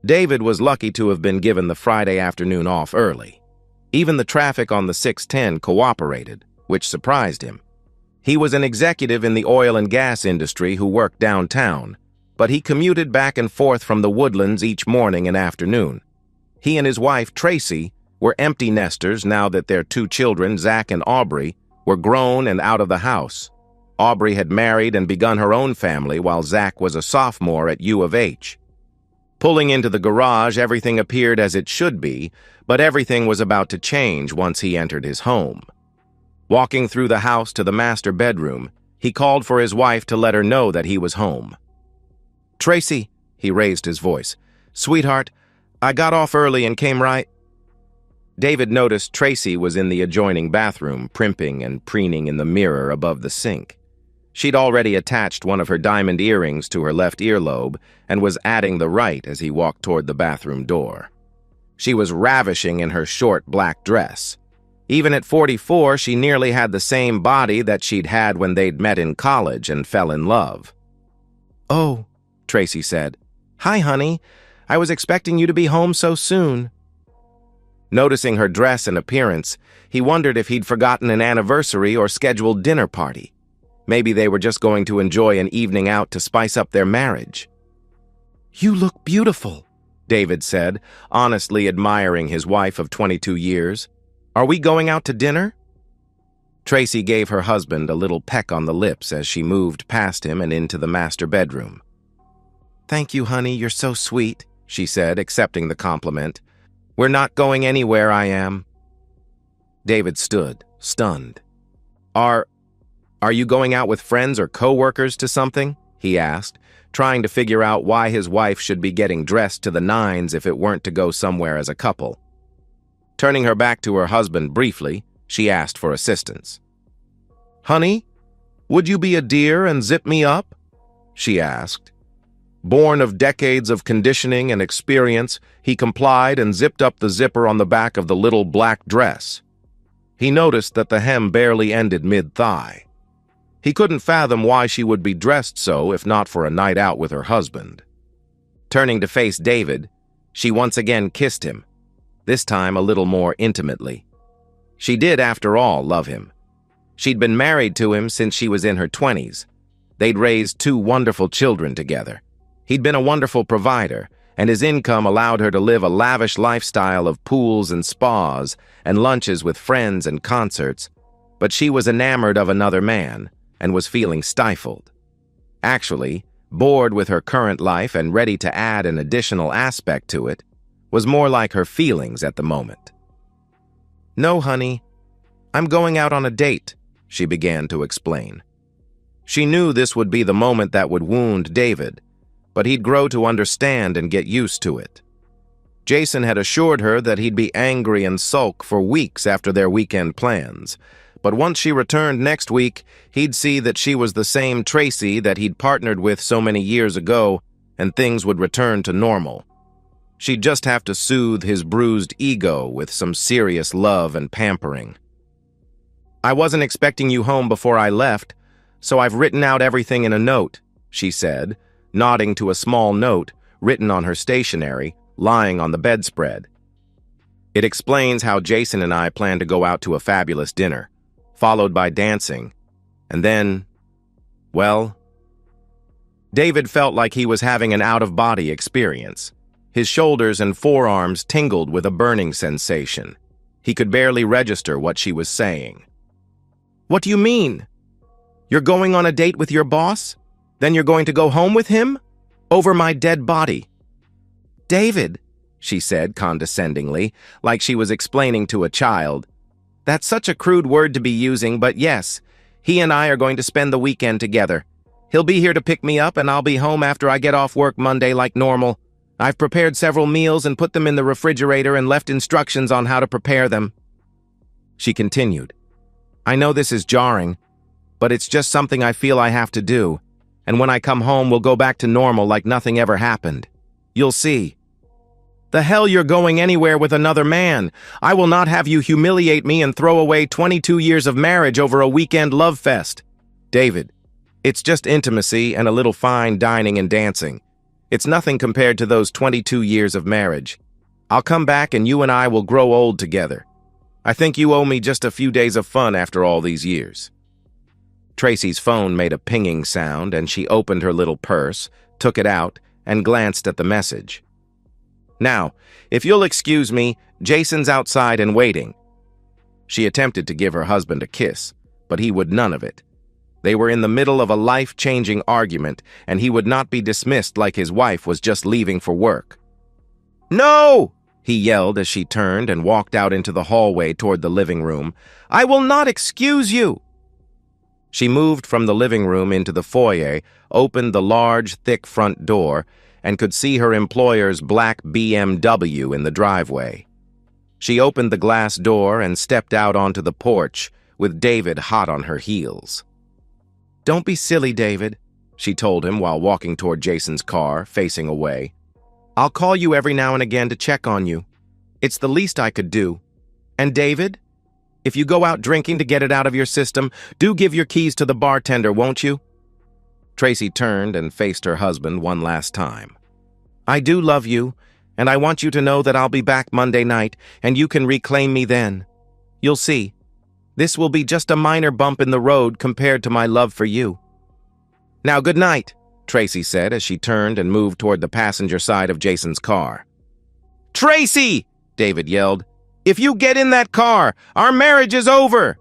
David was lucky to have been given the Friday afternoon off early. Even the traffic on the 610 cooperated, which surprised him. He was an executive in the oil and gas industry who worked downtown, but he commuted back and forth from the Woodlands each morning and afternoon. He and his wife, Tracy, were empty nesters now that their two children, Zach and Aubrey, were grown and out of the house. Aubrey had married and begun her own family while Zach was a sophomore at U of H. Pulling into the garage, everything appeared as it should be, but everything was about to change once he entered his home. Walking through the house to the master bedroom, he called for his wife to let her know that he was home. "Tracy," he raised his voice. "Sweetheart, I got off early and came right—" David noticed Tracy was in the adjoining bathroom, primping and preening in the mirror above the sink. She'd already attached one of her diamond earrings to her left earlobe and was adding the right as he walked toward the bathroom door. She was ravishing in her short black dress. Even at 44, she nearly had the same body that she'd had when they'd met in college and fell in love. "Oh," Tracy said. "Hi, honey. I was expecting you to be home so soon." Noticing her dress and appearance, he wondered if he'd forgotten an anniversary or scheduled dinner party. Maybe they were just going to enjoy an evening out to spice up their marriage. "You look beautiful," David said, honestly admiring his wife of 22 years. "Are we going out to dinner?" Tracy gave her husband a little peck on the lips as she moved past him and into the master bedroom. "Thank you, honey, you're so sweet," she said, accepting the compliment. "We're not going anywhere, I am." David stood, stunned. Are you going out with friends or co-workers to something?" he asked, trying to figure out why his wife should be getting dressed to the nines if it weren't to go somewhere as a couple. Turning her back to her husband briefly, she asked for assistance. "Honey, would you be a dear and zip me up?" she asked. Born of decades of conditioning and experience, he complied and zipped up the zipper on the back of the little black dress. He noticed that the hem barely ended mid-thigh. He couldn't fathom why she would be dressed so if not for a night out with her husband. Turning to face David, she once again kissed him, this time a little more intimately. She did, after all, love him. She'd been married to him since she was in her 20s. They'd raised two wonderful children together. He'd been a wonderful provider, and his income allowed her to live a lavish lifestyle of pools and spas and lunches with friends and concerts, but she was enamored of another man and was feeling stifled. Actually, bored with her current life and ready to add an additional aspect to it, was more like her feelings at the moment. "No, honey, I'm going out on a date," she began to explain. She knew this would be the moment that would wound David, but he'd grow to understand and get used to it. Jason had assured her that he'd be angry and sulk for weeks after their weekend plans, but once she returned next week, he'd see that she was the same Tracy that he'd partnered with so many years ago, and things would return to normal. She'd just have to soothe his bruised ego with some serious love and pampering. "I wasn't expecting you home before I left, so I've written out everything in a note," she said, nodding to a small note written on her stationery, lying on the bedspread. "It explains how Jason and I plan to go out to a fabulous dinner, followed by dancing, and then, well..." David felt like he was having an out-of-body experience. His shoulders and forearms tingled with a burning sensation. He could barely register what she was saying. "What do you mean? You're going on a date with your boss? Then you're going to go home with him? Over my dead body?" "David," she said condescendingly, like she was explaining to a child. "That's such a crude word to be using, but yes, he and I are going to spend the weekend together. He'll be here to pick me up, and I'll be home after I get off work Monday like normal. I've prepared several meals and put them in the refrigerator and left instructions on how to prepare them." She continued, "I know this is jarring, but it's just something I feel I have to do, and when I come home, we'll go back to normal like nothing ever happened. You'll see." "The hell you're going anywhere with another man? I will not have you humiliate me and throw away 22 years of marriage over a weekend love fest." "David, it's just intimacy and a little fine dining and dancing. It's nothing compared to those 22 years of marriage. I'll come back and you and I will grow old together. I think you owe me just a few days of fun after all these years." Tracy's phone made a pinging sound, and she opened her little purse, took it out, and glanced at the message. "Now, if you'll excuse me, Jason's outside and waiting." She attempted to give her husband a kiss, but he would none of it. They were in the middle of a life-changing argument, and he would not be dismissed like his wife was just leaving for work. "No!" he yelled as she turned and walked out into the hallway toward the living room. "I will not excuse you!" She moved from the living room into the foyer, opened the large, thick front door, and could see her employer's black BMW in the driveway. She opened the glass door and stepped out onto the porch, with David hot on her heels. "Don't be silly, David," she told him while walking toward Jason's car, facing away. "I'll call you every now and again to check on you. It's the least I could do. And David, if you go out drinking to get it out of your system, do give your keys to the bartender, won't you?" Tracy turned and faced her husband one last time. "I do love you, and I want you to know that I'll be back Monday night, and you can reclaim me then. You'll see. This will be just a minor bump in the road compared to my love for you." "Now, good night," Tracy said as she turned and moved toward the passenger side of Jason's car. "Tracy!" David yelled. "If you get in that car, our marriage is over!"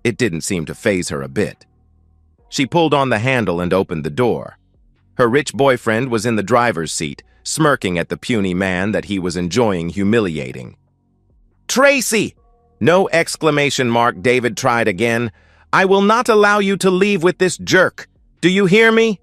It didn't seem to faze her a bit. She pulled on the handle and opened the door. Her rich boyfriend was in the driver's seat, smirking at the puny man that he was enjoying humiliating. "Tracy!" No exclamation mark, David tried again. "I will not allow you to leave with this jerk. Do you hear me?"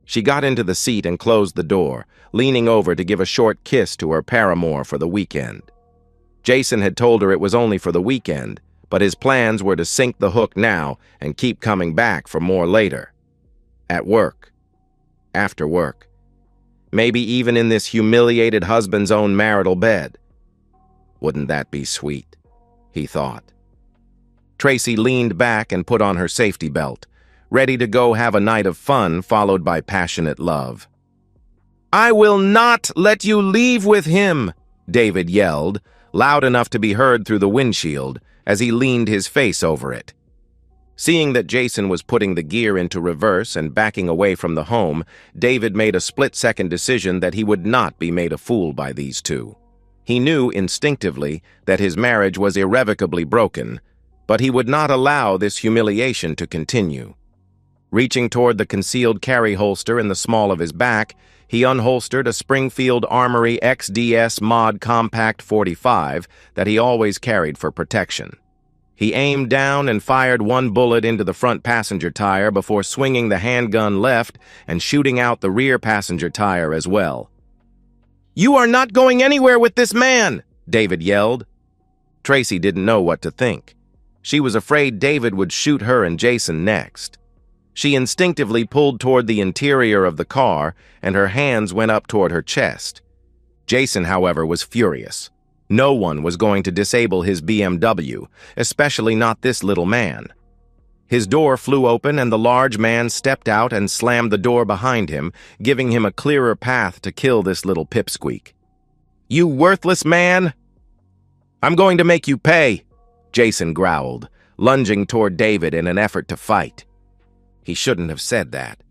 She got into the seat and closed the door, leaning over to give a short kiss to her paramour for the weekend. Jason had told her it was only for the weekend, but his plans were to sink the hook now and keep coming back for more later. At work. After work. Maybe even in this humiliated husband's own marital bed. Wouldn't that be sweet? He thought. Tracy leaned back and put on her safety belt, ready to go have a night of fun followed by passionate love. "I will not let you leave with him," David yelled, loud enough to be heard through the windshield as he leaned his face over it. Seeing that Jason was putting the gear into reverse and backing away from the home, David made a split-second decision that he would not be made a fool by these two. He knew instinctively that his marriage was irrevocably broken, but he would not allow this humiliation to continue. Reaching toward the concealed carry holster in the small of his back, he unholstered a Springfield Armory XDS Mod Compact 45 that he always carried for protection. He aimed down and fired one bullet into the front passenger tire before swinging the handgun left and shooting out the rear passenger tire as well. "You are not going anywhere with this man!" David yelled. Tracy didn't know what to think. She was afraid David would shoot her and Jason next. She instinctively pulled toward the interior of the car, and her hands went up toward her chest. Jason, however, was furious. No one was going to disable his BMW, especially not this little man. His door flew open, and the large man stepped out and slammed the door behind him, giving him a clearer path to kill this little pipsqueak. "You worthless man! I'm going to make you pay," Jason growled, lunging toward David in an effort to fight. He shouldn't have said that.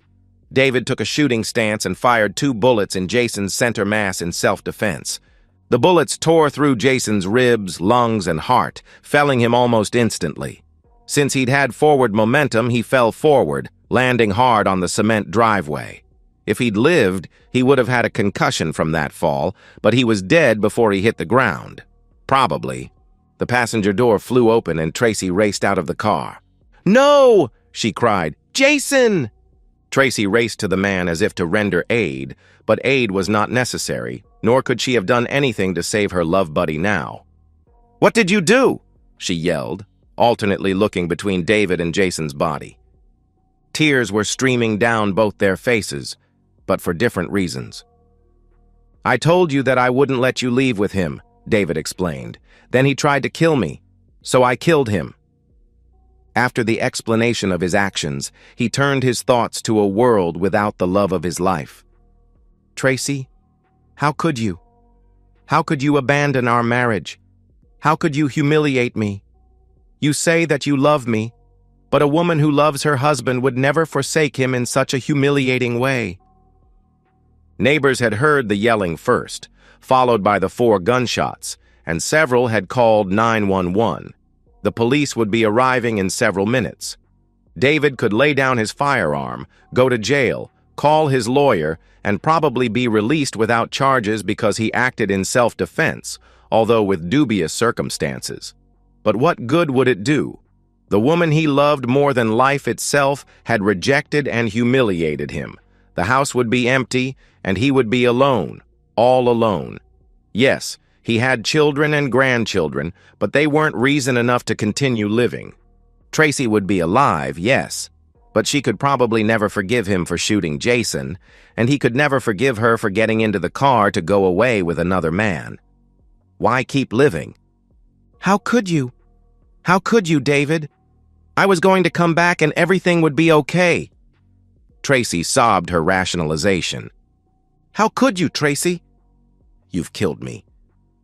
David took a shooting stance and fired 2 bullets in Jason's center mass in self-defense. The bullets tore through Jason's ribs, lungs, and heart, felling him almost instantly. Since he'd had forward momentum, he fell forward, landing hard on the cement driveway. If he'd lived, he would have had a concussion from that fall, but he was dead before he hit the ground. Probably. The passenger door flew open and Tracy raced out of the car. "No!" she cried. "Jason!" Tracy raced to the man as if to render aid, but aid was not necessary, nor could she have done anything to save her love buddy now. "What did you do?" she yelled, alternately looking between David and Jason's body. Tears were streaming down both their faces, but for different reasons. "I told you that I wouldn't let you leave with him," David explained. "Then he tried to kill me, so I killed him." After the explanation of his actions, he turned his thoughts to a world without the love of his life. Tracy, how could you? How could you abandon our marriage? How could you humiliate me? You say that you love me, but a woman who loves her husband would never forsake him in such a humiliating way." Neighbors had heard the yelling first, followed by the 4 gunshots, and several had called 911. The police would be arriving in several minutes. David could lay down his firearm, go to jail, call his lawyer, and probably be released without charges because he acted in self-defense, although with dubious circumstances. But what good would it do? The woman he loved more than life itself had rejected and humiliated him. The house would be empty, and he would be alone, all alone. Yes, he had children and grandchildren, but they weren't reason enough to continue living. Tracy would be alive, yes, but she could probably never forgive him for shooting Jason, and he could never forgive her for getting into the car to go away with another man. Why keep living? "How could you? How could you, David? I was going to come back and everything would be okay." Tracy sobbed her rationalization. "How could you, Tracy? You've killed me.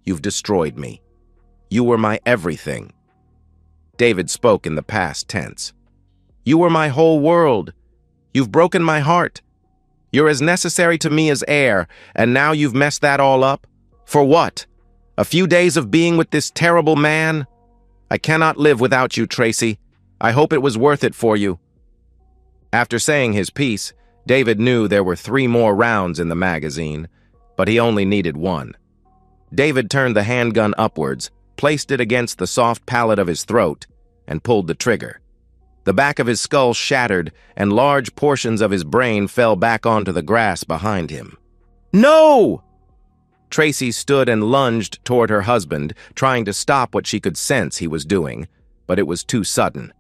You've destroyed me. You were my everything." David spoke in the past tense. "You were my whole world. You've broken my heart. You're as necessary to me as air, and now you've messed that all up? For what? A few days of being with this terrible man? I cannot live without you, Tracy. I hope it was worth it for you." After saying his piece, David knew there were 3 more rounds in the magazine, but he only needed 1. David turned the handgun upwards, placed it against the soft palate of his throat, and pulled the trigger. The back of his skull shattered, and large portions of his brain fell back onto the grass behind him. "No!" Tracy stood and lunged toward her husband, trying to stop what she could sense he was doing, but it was too sudden.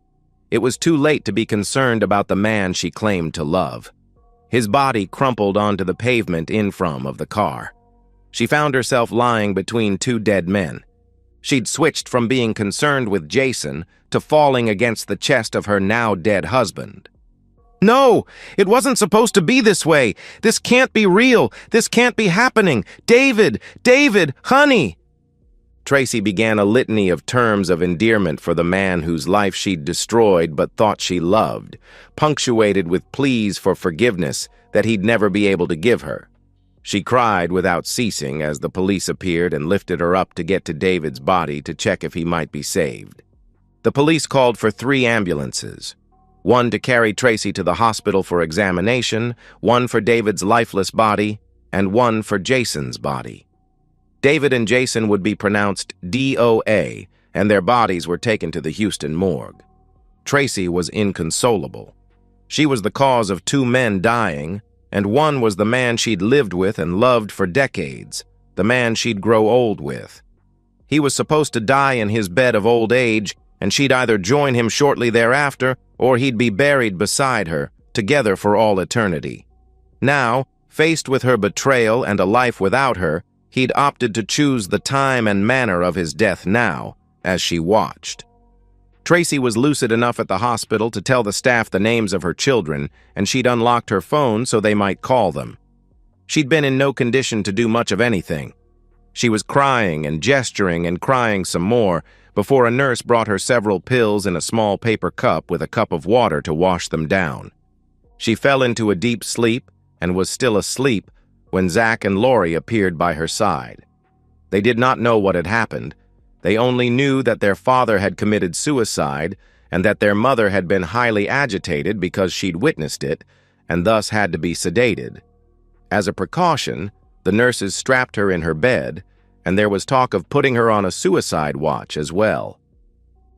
It was too late to be concerned about the man she claimed to love. His body crumpled onto the pavement in front of the car. She found herself lying between 2 dead men. She'd switched from being concerned with Jason to falling against the chest of her now-dead husband. "No, it wasn't supposed to be this way. This can't be real. This can't be happening. David, David, honey!" Tracy began a litany of terms of endearment for the man whose life she'd destroyed but thought she loved, punctuated with pleas for forgiveness that he'd never be able to give her. She cried without ceasing as the police appeared and lifted her up to get to David's body to check if he might be saved. The police called for 3 ambulances. 1 to carry Tracy to the hospital for examination, 1 for David's lifeless body, and 1 for Jason's body. David and Jason would be pronounced DOA, and their bodies were taken to the Houston morgue. Tracy was inconsolable. She was the cause of 2 men dying, and one was the man she'd lived with and loved for decades, the man she'd grow old with. He was supposed to die in his bed of old age, and she'd either join him shortly thereafter, or he'd be buried beside her, together for all eternity. Now, faced with her betrayal and a life without her, he'd opted to choose the time and manner of his death now, as she watched. Tracy was lucid enough at the hospital to tell the staff the names of her children, and she'd unlocked her phone so they might call them. She'd been in no condition to do much of anything. She was crying and gesturing and crying some more before a nurse brought her several pills in a small paper cup with a cup of water to wash them down. She fell into a deep sleep and was still asleep when Zach and Lori appeared by her side. They did not know what had happened. They only knew that their father had committed suicide and that their mother had been highly agitated because she'd witnessed it and thus had to be sedated. As a precaution, the nurses strapped her in her bed, and there was talk of putting her on a suicide watch as well.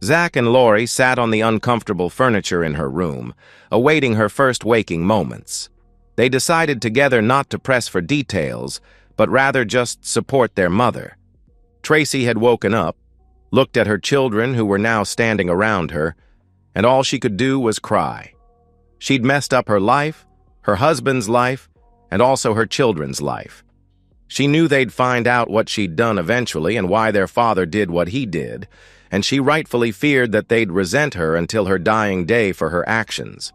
Zach and Lori sat on the uncomfortable furniture in her room, awaiting her first waking moments. They decided together not to press for details, but rather just support their mother. Tracy had woken up, looked at her children who were now standing around her, and all she could do was cry. She'd messed up her life, her husband's life, and also her children's life. She knew they'd find out what she'd done eventually and why their father did what he did, and she rightfully feared that they'd resent her until her dying day for her actions.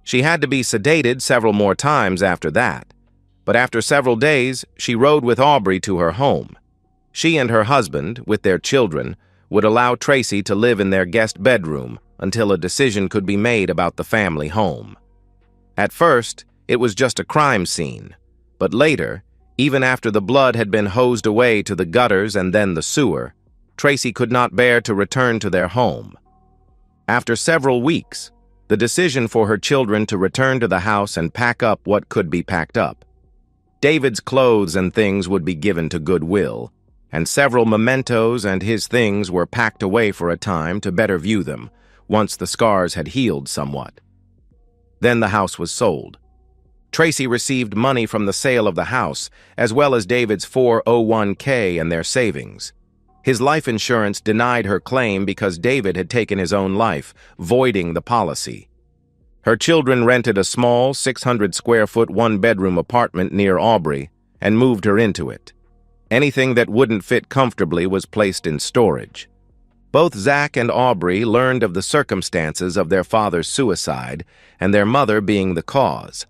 She had to be sedated several more times after that, but after several days, she rode with Aubrey to her home. She and her husband, with their children, would allow Tracy to live in their guest bedroom until a decision could be made about the family home. At first, it was just a crime scene, but later, even after the blood had been hosed away to the gutters and then the sewer, Tracy could not bear to return to their home. After several weeks, the decision for her children to return to the house and pack up what could be packed up. David's clothes and things would be given to Goodwill, and several mementos and his things were packed away for a time to better view them, once the scars had healed somewhat. Then the house was sold. Tracy received money from the sale of the house, as well as David's 401k and their savings. His life insurance denied her claim because David had taken his own life, voiding the policy. Her children rented a small 600-square-foot one-bedroom apartment near Aubrey and moved her into it. Anything that wouldn't fit comfortably was placed in storage. Both Zach and Aubrey learned of the circumstances of their father's suicide and their mother being the cause.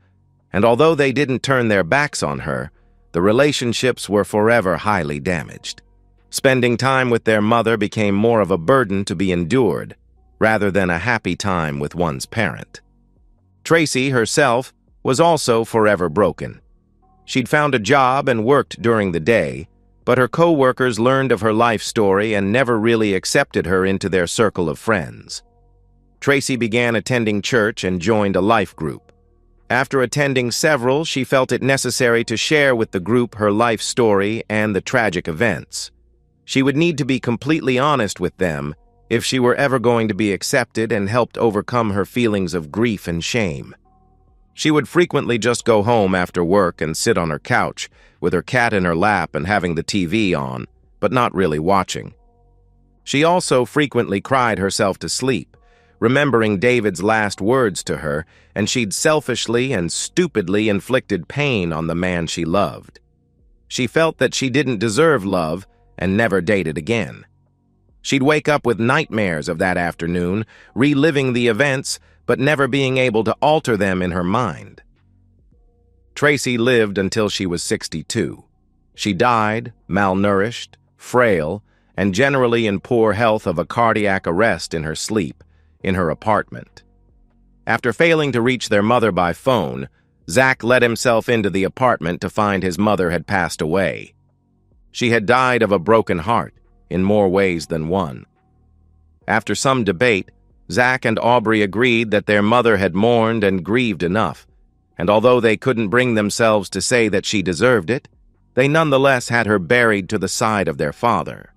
And although they didn't turn their backs on her, the relationships were forever highly damaged. Spending time with their mother became more of a burden to be endured, rather than a happy time with one's parent. Tracy herself was also forever broken. She'd found a job and worked during the day, but her co-workers learned of her life story and never really accepted her into their circle of friends. Tracy began attending church and joined a life group. After attending several, she felt it necessary to share with the group her life story and the tragic events. She would need to be completely honest with them if she were ever going to be accepted and helped overcome her feelings of grief and shame. She would frequently just go home after work and sit on her couch, with her cat in her lap and having the TV on, but not really watching. She also frequently cried herself to sleep, remembering David's last words to her, and she'd selfishly and stupidly inflicted pain on the man she loved. She felt that she didn't deserve love and never dated again. She'd wake up with nightmares of that afternoon, reliving the events, but never being able to alter them in her mind. Tracy lived until she was 62. She died, malnourished, frail, and generally in poor health of a cardiac arrest in her sleep, in her apartment. After failing to reach their mother by phone, Zach let himself into the apartment to find his mother had passed away. She had died of a broken heart, in more ways than one. After some debate, Zach and Aubrey agreed that their mother had mourned and grieved enough, and although they couldn't bring themselves to say that she deserved it, they nonetheless had her buried to the side of their father.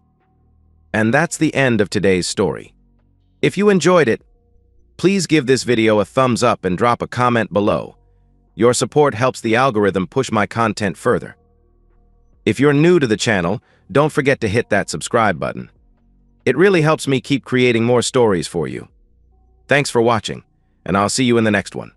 And that's the end of today's story. If you enjoyed it, please give this video a thumbs up and drop a comment below. Your support helps the algorithm push my content further. If you're new to the channel, don't forget to hit that subscribe button. It really helps me keep creating more stories for you. Thanks for watching, and I'll see you in the next one.